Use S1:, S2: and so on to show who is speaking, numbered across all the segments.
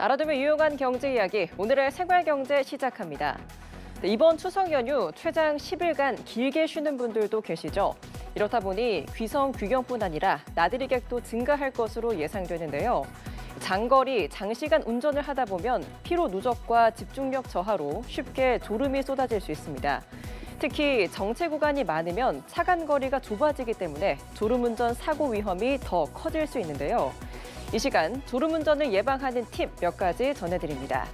S1: 알아두면 유용한 경제 이야기, 오늘의 생활경제 시작합니다. 이번 추석 연휴 최장 10일간 길게 쉬는 분들도 계시죠. 이렇다 보니 귀성 귀경뿐 아니라 나들이 객도 증가할 것으로 예상되는데요. 장거리, 장시간 운전을 하다 보면 피로 누적과 집중력 저하로 쉽게 졸음이 쏟아질 수 있습니다. 특히 정체 구간이 많으면 차간 거리가 좁아지기 때문에 졸음운전 사고 위험이 더 커질 수 있는데요. 이 시간 졸음운전을 예방하는 팁 몇 가지 전해드립니다.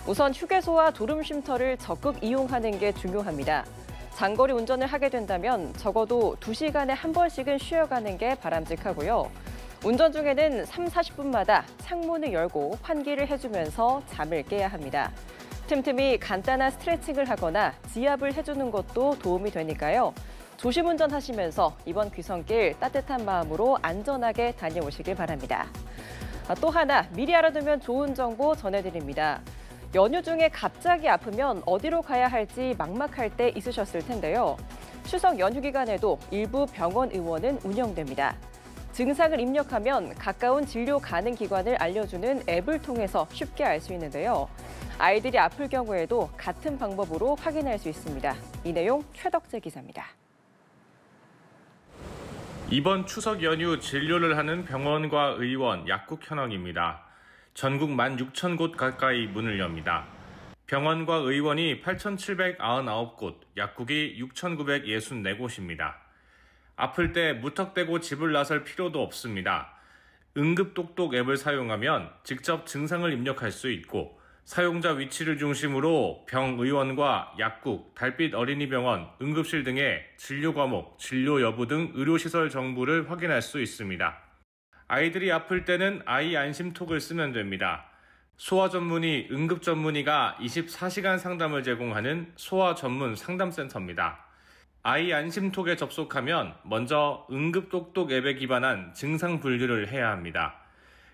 S1: 우선 휴게소와 졸음 쉼터를 적극 이용하는 게 중요합니다. 장거리 운전을 하게 된다면 적어도 2시간에 한 번씩은 쉬어가는 게 바람직하고요. 운전 중에는 40분마다 창문을 열고 환기를 해주면서 잠을 깨야 합니다. 틈틈이 간단한 스트레칭을 하거나 지압을 해주는 것도 도움이 되니까요. 조심 운전하시면서 이번 귀성길 따뜻한 마음으로 안전하게 다녀오시길 바랍니다. 또 하나 미리 알아두면 좋은 정보 전해드립니다. 연휴 중에 갑자기 아프면 어디로 가야 할지 막막할 때 있으셨을 텐데요. 추석 연휴 기간에도 일부 병원 의원은 운영됩니다. 증상을 입력하면 가까운 진료 가능 기관을 알려주는 앱을 통해서 쉽게 알 수 있는데요. 아이들이 아플 경우에도 같은 방법으로 확인할 수 있습니다. 이 내용 최덕재 기자입니다.
S2: 이번 추석 연휴 진료를 하는 병원과 의원, 약국 현황입니다. 전국 16,000곳 가까이 문을 엽니다. 병원과 의원이 8,799곳, 약국이 6,964곳입니다. 아플 때 무턱대고 집을 나설 필요도 없습니다. 응급똑똑 앱을 사용하면 직접 증상을 입력할 수 있고 사용자 위치를 중심으로 병의원과 약국, 달빛 어린이병원, 응급실 등의 진료 과목, 진료 여부 등 의료시설 정보를 확인할 수 있습니다. 아이들이 아플 때는 아이 안심톡을 쓰면 됩니다. 소아 전문의, 응급 전문의가 24시간 상담을 제공하는 소아 전문 상담센터입니다. 아이 안심톡에 접속하면 먼저 응급똑똑 앱에 기반한 증상 분류를 해야 합니다.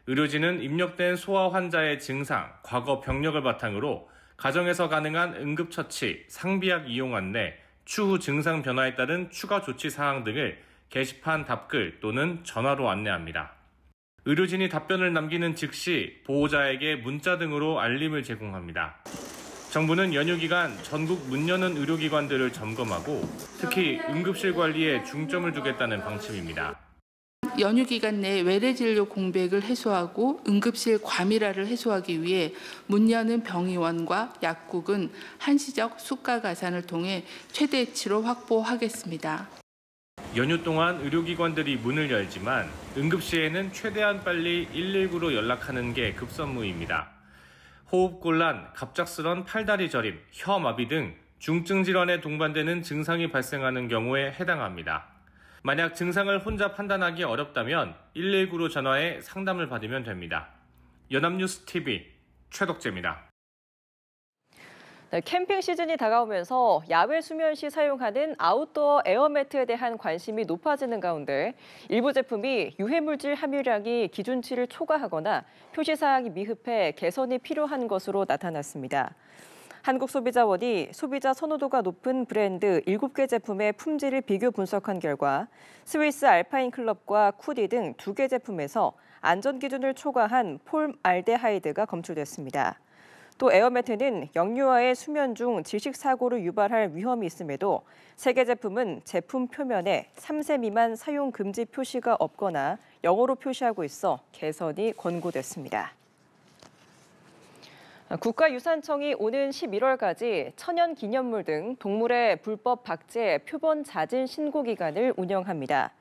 S2: 의료진은 입력된 소아 환자의 증상, 과거 병력을 바탕으로 가정에서 가능한 응급처치, 상비약 이용 안내, 추후 증상 변화에 따른 추가 조치 사항 등을 게시판 답글 또는 전화로 안내합니다. 의료진이 답변을 남기는 즉시 보호자에게 문자 등으로 알림을 제공합니다. 정부는 연휴 기간 전국 문 여는 의료기관들을 점검하고 특히 응급실 관리에 중점을 두겠다는 방침입니다.
S3: 연휴 기간 내 외래 진료 공백을 해소하고 응급실 과밀화를 해소하기 위해 문 여는 병의원과 약국은 한시적 수가 가산을 통해 최대치로 확보하겠습니다.
S2: 연휴 동안 의료기관들이 문을 열지만 응급시에는 최대한 빨리 119로 연락하는 게 급선무입니다. 호흡곤란, 갑작스런 팔다리 저림, 혀마비 등 중증 질환에 동반되는 증상이 발생하는 경우에 해당합니다. 만약 증상을 혼자 판단하기 어렵다면 119로 전화해 상담을 받으면 됩니다. 연합뉴스 TV 최덕재입니다.
S1: 네, 캠핑 시즌이 다가오면서 야외 수면 시 사용하는 아웃도어 에어매트에 대한 관심이 높아지는 가운데 일부 제품이 유해물질 함유량이 기준치를 초과하거나 표시사항이 미흡해 개선이 필요한 것으로 나타났습니다. 한국소비자원이 소비자 선호도가 높은 브랜드 7개 제품의 품질을 비교 분석한 결과 스위스 알파인 클럽과 쿠디 등 2개 제품에서 안전 기준을 초과한 폼알데하이드가 검출됐습니다. 또 에어매트는 영유아의 수면 중 질식 사고를 유발할 위험이 있음에도 3개 제품은 제품 표면에 3세 미만 사용 금지 표시가 없거나 영어로 표시하고 있어 개선이 권고됐습니다. 국가유산청이 오는 11월까지 천연기념물 등 동물의 불법 박제 표본 자진 신고 기간을 운영합니다.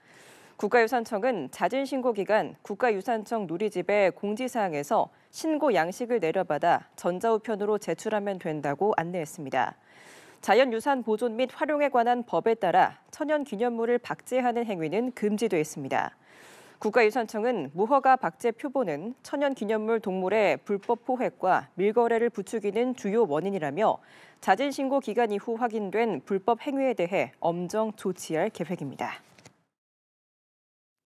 S1: 국가유산청은 자진 신고 기간 국가유산청 누리집의 공지사항에서 신고 양식을 내려받아 전자우편으로 제출하면 된다고 안내했습니다. 자연유산 보존 및 활용에 관한 법에 따라 천연기념물을 박제하는 행위는 금지돼 있습니다. 국가유산청은 무허가 박제 표본은 천연기념물 동물의 불법 포획과 밀거래를 부추기는 주요 원인이라며 자진 신고 기간 이후 확인된 불법 행위에 대해 엄정 조치할 계획입니다.